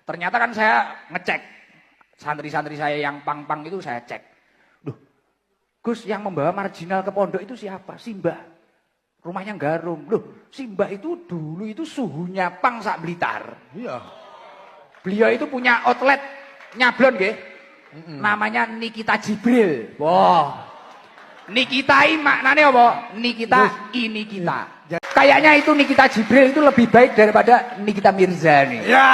Ternyata kan saya ngecek santri-santri saya yang pang-pang itu saya cek. Duh, Gus yang membawa marginal ke pondok itu siapa? Simbah. Rumahnya Garung. Loh, Simbah itu dulu itu suhunya pang sak Blitar. Iya. Beliau itu punya outlet nyablon nggih. Namanya Nikita Jibril. Wah. Nikita ini maknanya apa? Nikita ini kita. Kayaknya itu Nikita Jibril itu lebih baik daripada Nikita Mirzani. Ya.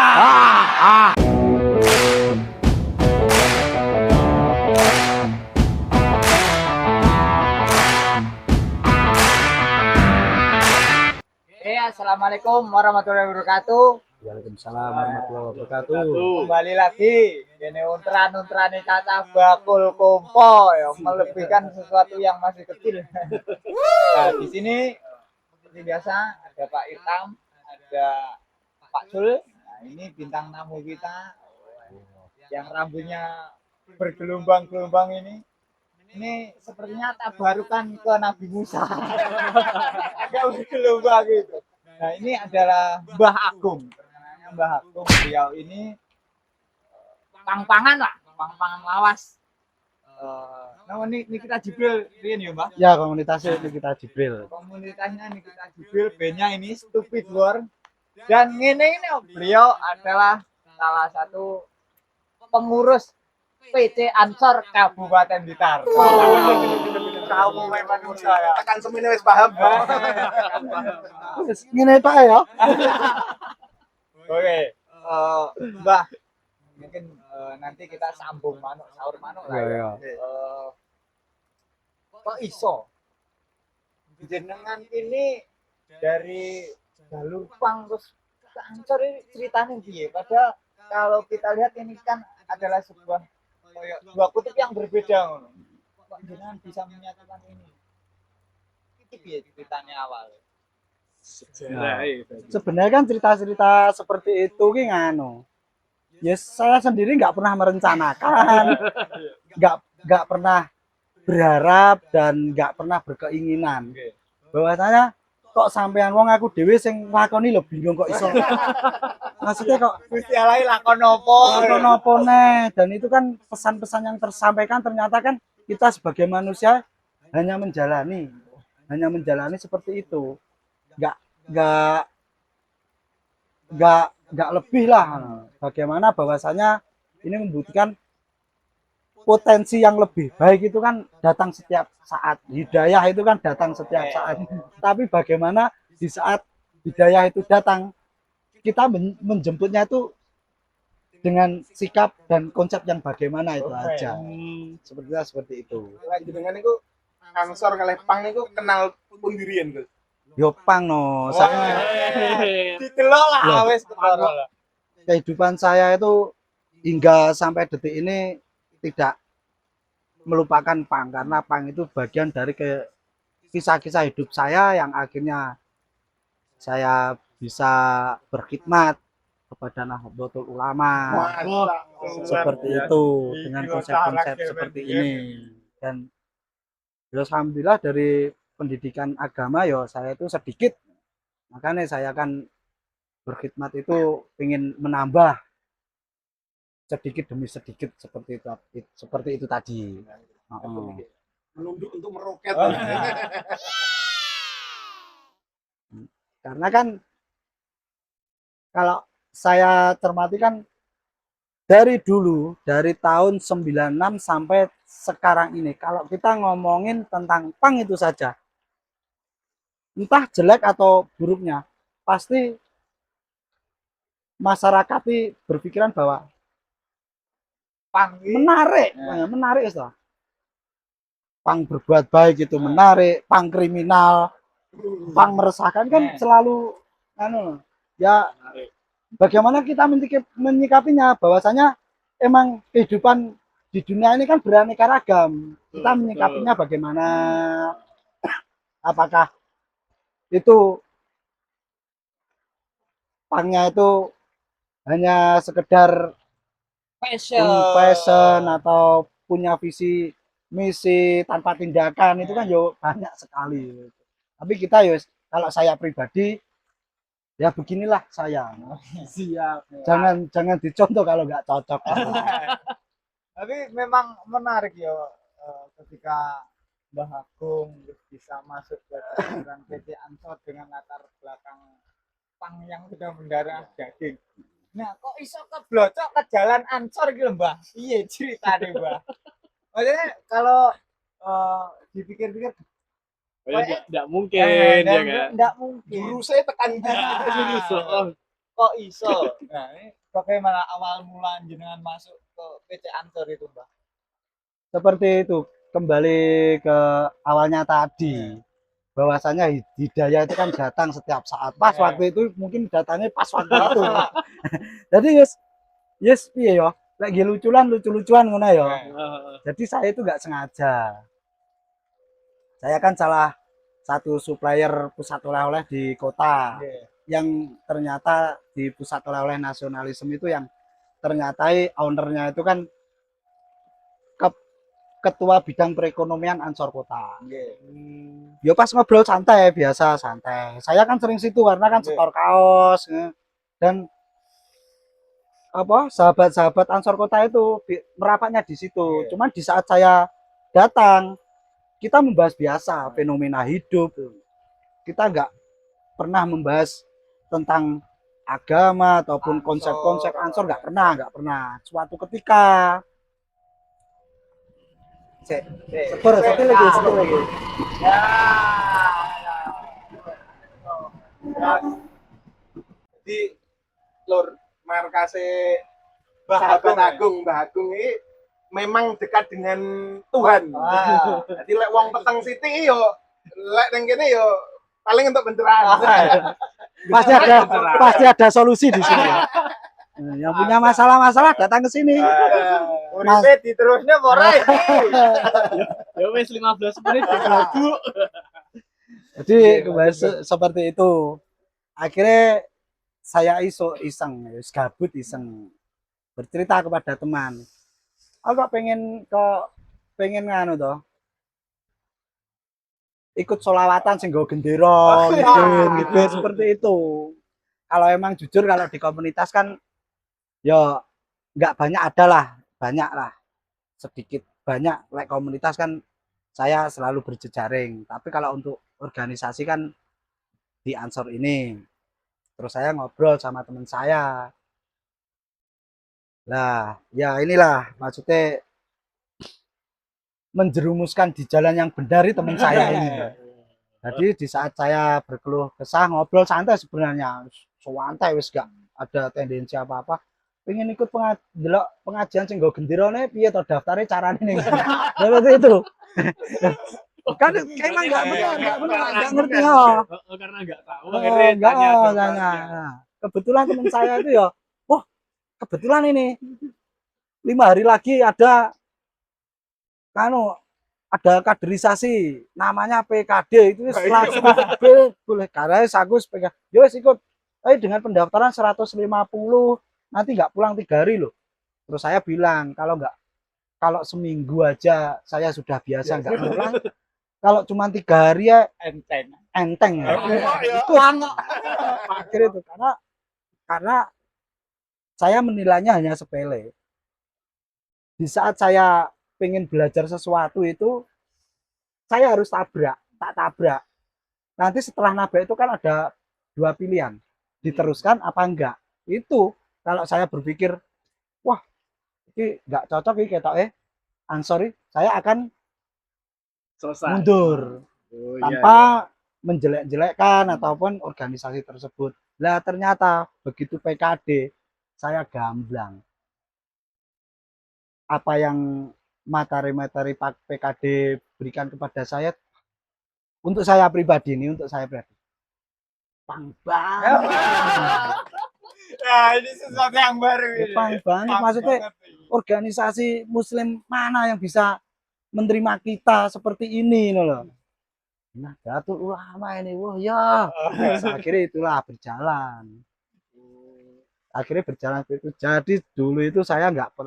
Assalamualaikum warahmatullahi wabarakatuh. Waalaikumsalam warahmatullahi wabarakatuh. Kembali lagi ini untran-untrane kaca bakul kompo ya, melebihkan sesuatu yang masih kecil. Nah, di sini seperti biasa ada Pak Irtam, ada Pak Sul. Nah, ini bintang tamu kita yang rambutnya bergelombang-gelombang ini. Ini sepertinya tabarukan ke Nabi Musa. Agak bergelombang gitu. Nah, ini adalah Mbah Agung. Namanya Mbah Agung. Beliau ini pang-pangan lah, pang-pangan lawas. Namanya Nikita Jibril, ini ya Mbah? Ya, komunitasnya Nikita Jibril. Komunitasnya Nikita Jibril, bandnya ini Stupid War. Dan ini beliau adalah salah satu pengurus PC Ansor Kabupaten Blitar. Kamu memang manusia ya. Akan semuanya wis paham. Ngene tok ya. Oke, Mbah, mungkin nanti kita sambung manuk, sahur manuk lah ya. Kok iso? Jenengan ini dari jalur pang terus ke Ancor ini ceritanya piye? Padahal kalau kita lihat ini kan adalah sebuah dua kutub yang berbeda. Kok jenengan bisa menyatukan ini? Ini piye ceritanya awal? Nah, sebenarnya kan cerita-cerita seperti itu ki nganu. Ya saya sendiri nggak pernah merencanakan, nggak pernah berharap dan nggak pernah berkeinginan. Bahwasanya kok sampean wong aku dhewe sing nglakoni lho bingung kok iso. Maksudnya kok Gusti Allah lakon nopo? lakon apa neh, dan itu kan pesan-pesan yang tersampaikan ternyata kan kita sebagai manusia hanya menjalani seperti itu. Nggak nggak nggak lebih lah. Bagaimana bahwasanya ini membutuhkan potensi yang lebih baik itu kan datang setiap saat. Hidayah itu kan datang setiap saat. Tapi bagaimana di saat hidayah itu datang, kita menjemputnya itu dengan sikap dan konsep yang bagaimana itu aja. Seperti itu. Dengan itu Ansor kalih Pang niku kenal pundirian, Gus. Yo pang no. Didelok lah Loh. wis ketara lah. Kehidupan saya itu hingga sampai detik ini tidak melupakan pang, karena pang itu bagian dari kisah-kisah hidup saya yang akhirnya saya bisa berkhidmat kepada Nahdlatul Ulama seperti itu dengan konsep-konsep seperti ini. Dan ya, alhamdulillah dari pendidikan agama ya saya itu sedikit, makanya saya akan berkhidmat itu ingin menambah sedikit demi sedikit seperti itu tadi. Menunduk untuk meroket. Karena kan kalau saya cermati kan dari dulu, dari tahun 96 sampai sekarang ini, kalau kita ngomongin tentang pang itu saja, entah jelek atau buruknya, pasti masyarakat ini berpikiran bahwa Pang menarik, menarik itu. Pang berbuat baik itu menarik, pang kriminal, pang meresahkan kan selalu ya bagaimana kita menyikapinya, bahwasanya emang kehidupan di dunia ini kan beraneka ragam. Kita menyikapinya bagaimana, apakah itu pangnya itu hanya sekedar passion atau punya visi misi tanpa tindakan, itu kan yo banyak sekali. Tapi kita yo, kalau saya pribadi Ya beginilah saya. Siap. Jangan dicontoh kalau nggak cocok. Tapi memang menarik ya ketika Mbah Agung bisa masuk ke jajaran PT Ansor dengan latar belakang pang yang sudah mendarah daging. Nah, kok iso keblocok ke jalan Ansor gitu, Mbah? Iya ceritanya, Mbah. Maksudnya kalau dipikir-pikir Enggak mungkin ya kan. enggak mungkin. Jurusnya tekan Kok iso? Nah, ini bagaimana awal mula jenengan masuk ke PT Ansor itu, Mbah? Seperti itu, kembali ke awalnya tadi. Bahwasanya hidayah itu kan datang setiap saat. Pas waktu itu mungkin datangnya pas waktu itu. Jadi yes piye yo, lagi lucu-lucuan ngono ya. Jadi saya itu nggak sengaja. Saya kan salah satu supplier pusat oleh-oleh di kota. Yang ternyata di pusat oleh-oleh nasionalisme itu yang ternyata ownernya itu kan ketua bidang perekonomian Ansor Kota. Yo pas ngobrol santai biasa santai. Saya kan sering situ karena kan setor kaos dan apa sahabat-sahabat Ansor Kota itu merapatnya di situ. Cuman di saat saya datang kita membahas biasa fenomena hidup. Kita nggak pernah membahas tentang agama ataupun konsep-konsep Ansor nggak pernah. Suatu ketika setor lagi. Ya. Jadi lur markase Mbah Agung ini memang dekat dengan Tuhan. Jadi lek wong peteng siti yo lek nang kene yo paling untuk pencerahan. Pasti ada solusi di sini. Yang punya masalah datang ke sini. Uripe diterusnya ora iki. Ya wis 15 menit lagu. Jadi kembali seperti itu. Akhirnya saya iseng gabut bercerita kepada teman. Aku pengen nganu toh. Ikut solawatan sing nggo gendera gitu seperti itu. Kalau emang jujur kalau di komunitas kan ya nggak banyak lah sedikit banyak like komunitas kan saya selalu berjejaring, tapi kalau untuk organisasi kan di Ansor ini terus saya ngobrol sama teman saya lah ya inilah maksudnya menjerumuskan di jalan yang benar teman saya ini. Jadi di saat saya berkeluh kesah ngobrol santai sebenarnya santai wis gak ada tendensi apa-apa pengen ikut pengajian sing nggo gendirane piye to daftarnya carane ning. Seperti itu. Kan emang enggak ngerti ya. Karena enggak tahu Enggak tanya. Kebetulan teman saya itu ya, wah kebetulan ini 5 hari lagi ada kaderisasi namanya PKD itu langsung boleh karena aku pegang. Yo ikut. Dengan pendaftaran 150 nanti nggak pulang 3 hari loh. Terus saya bilang kalau seminggu aja saya sudah biasa nggak pulang. Kalau cuma 3 hari ya enteng ya. Itu akhir itu karena saya menilainya hanya sepele. Di saat saya pengen belajar sesuatu itu saya harus tak tabrak. Nanti setelah nabrak itu kan ada 2 pilihan, diteruskan apa enggak. Itu kalau saya berpikir wah ini nggak cocok ini ketok Ansor saya akan mundur tanpa menjelek-jelekkan ataupun organisasi tersebut. Lah ternyata begitu PKD saya gamblang apa yang materi-materi PKD berikan kepada saya untuk saya pribadi pang banget. Nah, ini sesuatu yang baru ini. Pang banget maksudnya organisasi muslim mana yang bisa menerima kita seperti ini loh. Nah, Datul Ulama ini wah ya. Akhirnya itulah berjalan. Akhirnya berjalan itu. Jadi dulu itu saya nggak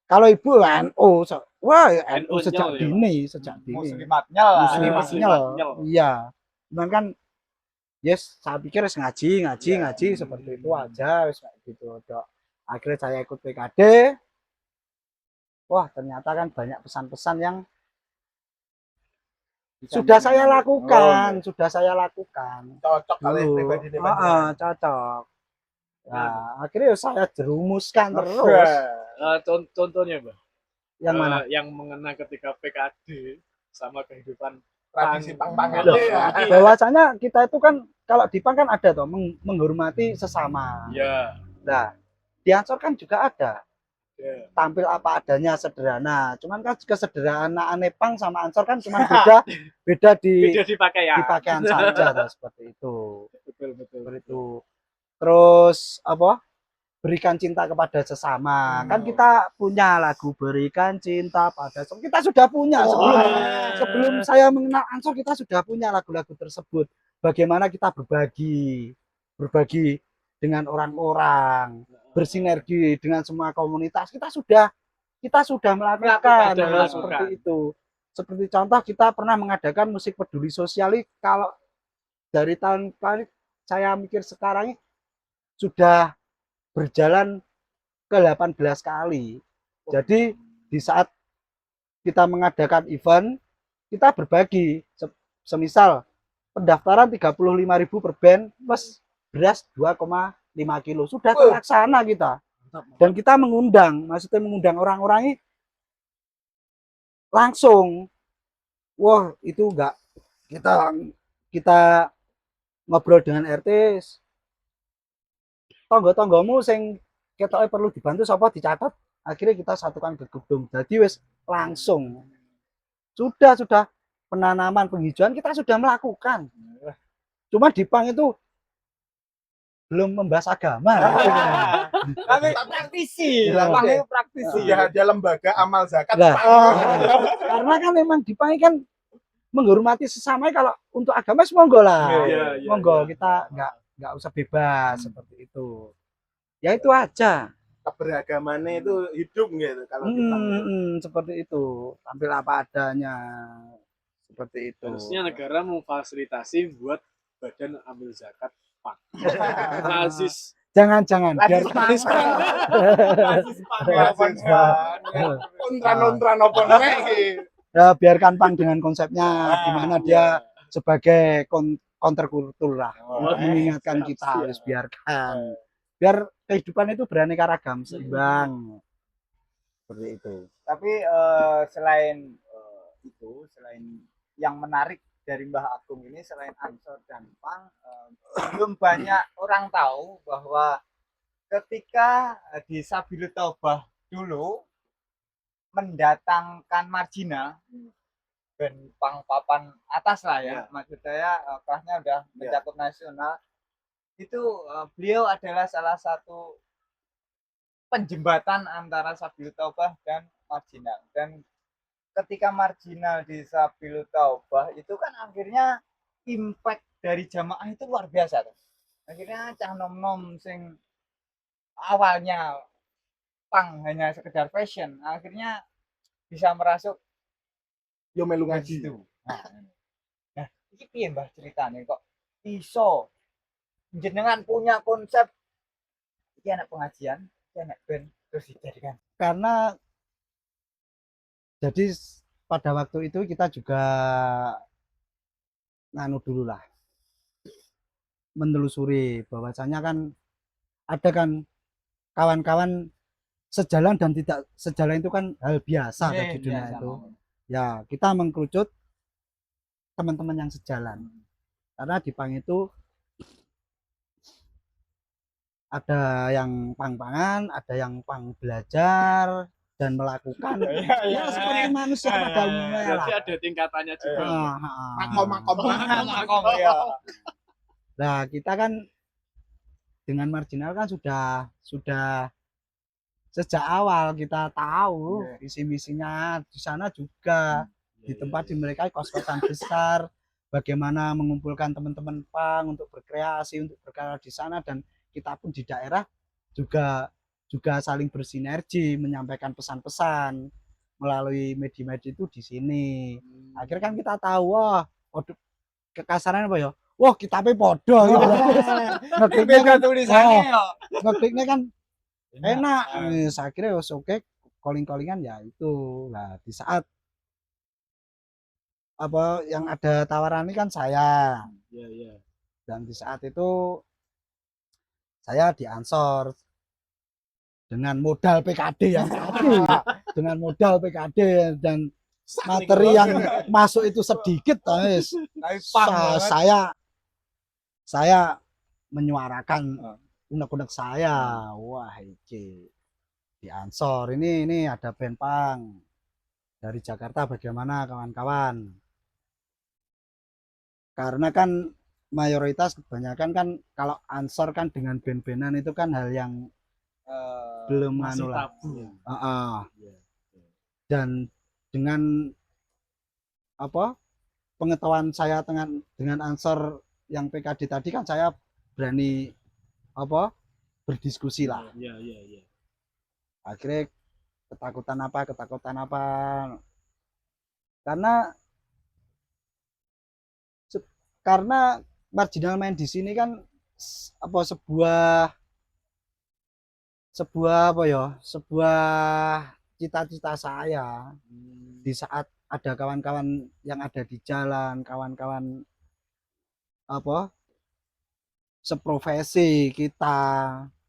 kalau ibu NU, wah NU sejak dini. Muslimatnya lah. Muslimatnya, iya. Cuman kan yes, saya pikir wis ngaji seperti itu aja wis kayak gitu. Dok. Akhirnya saya ikut PKD. Wah, ternyata kan banyak pesan-pesan yang sudah saya lakukan, sudah saya lakukan. Cocok kali Dulu. pribadi panjenengan. Cocok. Nah, akhirnya saya jerumuskan terus. Contohnya, Mbak. Yang mana? Yang mengena ketika PKD sama kehidupan Tradisi pang-pangan Loh, ya. bahwasanya kita itu kan kalau di PAN kan ada toh menghormati sesama. Ya. Nah, di Ansor kan juga ada. Ya. Tampil apa adanya sederhana. Cuman kan kesederhanaan Nepang sama Ansor kan cuma beda di dipakai ya. di pakaian saja toh, seperti itu. Betul. Seperti itu. Terus apa? Berikan cinta kepada sesama. Kan kita punya lagu Berikan Cinta pada Sesama. Kita sudah punya sebelum saya mengenal Ansor, kita sudah punya lagu-lagu tersebut. Bagaimana kita berbagi dengan orang-orang, bersinergi dengan semua komunitas. Kita sudah melakukan hal seperti itu. Seperti contoh kita pernah mengadakan musik peduli sosial. Kalau dari tahun kali saya mikir sekarang ini sudah berjalan ke 18 kali. Jadi di saat kita mengadakan event, kita berbagi. Semisal pendaftaran 35.000 per band plus beras 2,5 kilo. Sudah terlaksana kita. Dan kita maksudnya mengundang orang-orang ini langsung. Wah, itu enggak kita ngobrol dengan RT. Tonggo-tonggomu sing ketoke perlu dibantu sapa dicatat, akhirnya kita satukan ke gedung. Jadi wis langsung sudah penanaman penghijauan kita sudah melakukan. Cuma di PAN itu belum membahas agama. Tapi praktisi, praktisi. Ya, dia lembaga amal zakat. Nah, karena kan memang di PAN kan menghormati sesama. Kalau untuk agama monggo lah. Monggo kita nggak usah bebas seperti itu. Ya itu aja. Keberagamannya itu hidup gitu kalau kita seperti itu. Tampil apa adanya. Seperti itu. Harusnya negara memfasilitasi buat badan amil zakat PAN. Nazis. Jangan biar kontran apa iki. ya biarkan PAN dengan konsepnya di mana dia sebagai counterkultur lah. Mengingatkan kita harus biarkan. Biar kehidupan itu beraneka ragam, seimbang. Seperti itu. Tapi selain itu, selain yang menarik dari Mbah Agung ini, selain Ansor dan PAN, belum banyak orang tahu bahwa ketika di Sabilu Taubah dulu mendatangkan marginal dan pang papan atas lah ya, maksud saya kelasnya udah mencakup nasional, itu beliau adalah salah satu penjembatan antara Sabilu Taubah dan marginal. Dan ketika marginal di Sabilu Taubah itu kan akhirnya impact dari jamaah itu luar biasa tuh. Akhirnya cah nom-nom sing awalnya pang hanya sekedar fashion, akhirnya bisa merasuk yo melu ngaji itu. Nah, iki piye Mbah ceritane kok iso jenengan punya konsep iki anak pengajian, iki anak band terus dijadikan. Karena jadi pada waktu itu kita juga nganu dulu lah, menelusuri bahwasanya kan ada kan kawan-kawan sejalan dan tidak sejalan itu kan hal biasa di dunia itu. Ya kita mengkerucut teman-teman yang sejalan, karena di PAN itu ada yang pang-pangan, ada yang pang belajar dan melakukan ya seperti manusia pada umumnya lah. Berarti ada tingkatannya juga. makom ya. Nah kita kan dengan marginal kan sudah sejak awal kita tahu visi misinya di sana juga di tempat di mereka kos-kosan besar, bagaimana mengumpulkan teman-teman PAN untuk berkreasi, untuk berkarya di sana, dan kita pun di daerah juga saling bersinergi menyampaikan pesan-pesan melalui media-media itu di sini. Akhirnya kan kita tahu, wah, kekasaran apa ya? wah kitabnya podo gitu. Ngekliknya Beda kan tulisannya ya. ngekliknya kan enak. Saya kira oke calling-callingan ya itu. Nah, di saat apa yang ada tawaran ini kan saya, Iya, iya. dan di saat itu saya diansor dengan modal PKD yang tadi, dengan modal PKD dan materi yang masuk itu sedikit, guys. Tapi pang banget. Saya menyuarakan unek-unek saya. Wah, iki diansor ini ada band pang dari Jakarta, bagaimana kawan-kawan? Karena kan mayoritas kebanyakan kan kalau ansor kan dengan band-bandan itu kan hal yang belum Masih anu lah. tabu. Iya. Dan dengan apa pengetahuan saya dengan ansor yang PKD tadi kan saya berani apa berdiskusi lah. Iya, iya, iya. Akhirnya ketakutan apa karena marginal main di sini kan apa sebuah apa ya sebuah cita-cita saya di saat ada kawan-kawan yang ada di jalan, kawan-kawan apa seprofesi kita,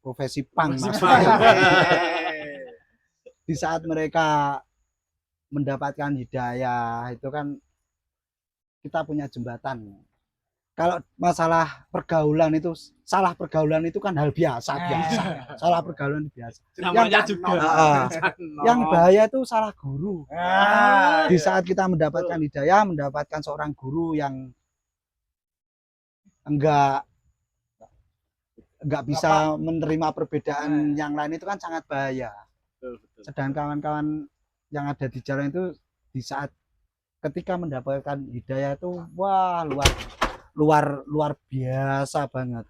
profesi pang maksudnya. Di saat mereka mendapatkan hidayah itu kan kita punya jembatan. Kalau masalah pergaulan itu salah pergaulan itu kan hal biasa. Salah pergaulan biasa. Namanya juga. Yang bahaya itu salah guru. Nah, Di saat kita mendapatkan hidayah, mendapatkan seorang guru yang enggak bisa menerima perbedaan yang lain itu kan sangat bahaya. Betul, betul. Sedangkan kawan-kawan yang ada di jalan itu di saat ketika mendapatkan hidayah itu wah luar biasa banget.